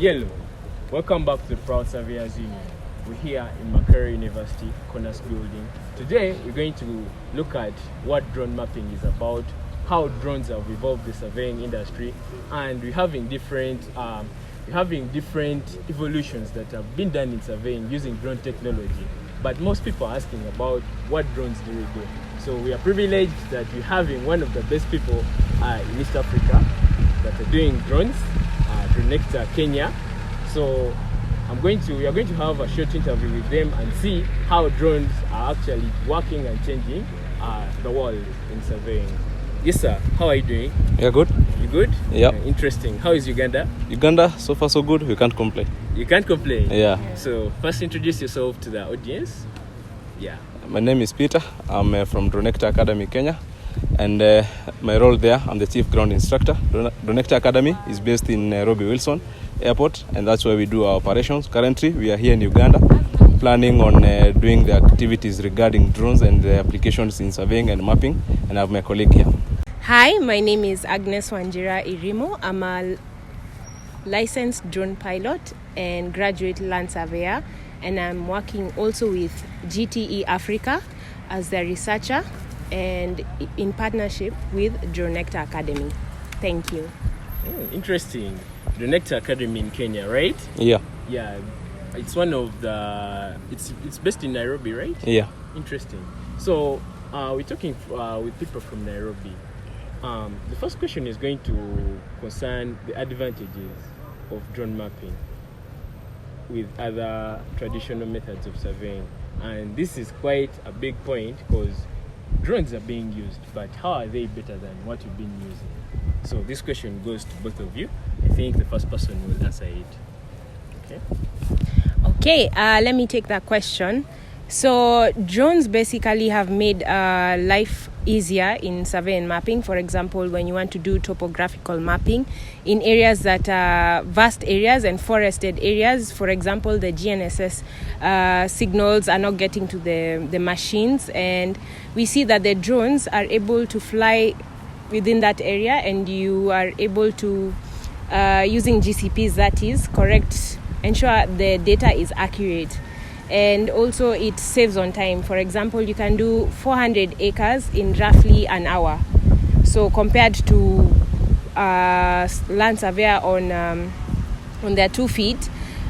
Yellow, welcome back to the Proud Surveyors Union. We're here in Makerere University, Corners Building. Today, we're going to look at what drone mapping is about, how drones have evolved the surveying industry, and we're having different evolutions that have been done in surveying using drone technology. But most people are asking about what drones do we do. So we are privileged that we're having one of the best people in East Africa that are doing drones, Dronectar Kenya. So we are going to have a short interview with them and see how drones are actually working and changing the world in surveying. Yes, sir. How are you doing? Yeah, good. You good? Yeah. Interesting. How is Uganda? Uganda, so far so good. We can't complain. You can't complain? Yeah. So first introduce yourself to the audience. Yeah. My name is Peter. I'm from Dronectar Academy, Kenya. And my role there, I'm the chief ground instructor. Dronectar Academy is based in Nairobi Wilson Airport, and that's where we do our operations. Currently, we are here in Uganda, planning on doing the activities regarding drones and the applications in surveying and mapping. And I have my colleague here. Hi, my name is Agnes Wanjira Irimo. I'm a licensed drone pilot and graduate land surveyor, and I'm working also with GTE Africa as the researcher and in partnership with Dronectar Academy. Thank you. Interesting. Dronectar Academy in Kenya, right? Yeah. Yeah. It's one of the... It's based in Nairobi, right? Yeah. Interesting. So we're talking with people from Nairobi. The first question is going to concern the advantages of drone mapping with other traditional methods of surveying. And this is quite a big point because drones are being used, but how are they better than what you've been using? So this question goes to both of you. I think the first person will answer it. Okay, let me take that question. So drones basically have made life easier in survey and mapping. For example, when you want to do topographical mapping in areas that are vast areas and forested areas, for example, the GNSS signals are not getting to the machines, and we see that the drones are able to fly within that area, and you are able to, using GCPs, that is correct, ensure the data is accurate. And also it saves on time. For example, you can do 400 acres in roughly an hour. So compared to land surveyor on their 2 feet,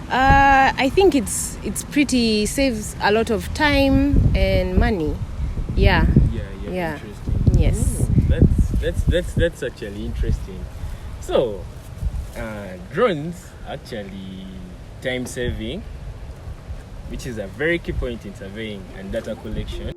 I think it's pretty saves a lot of time and money. Yeah. Yeah. Interesting. Yes. That's actually interesting. So drones actually time saving, which is a very key point in surveying and data collection.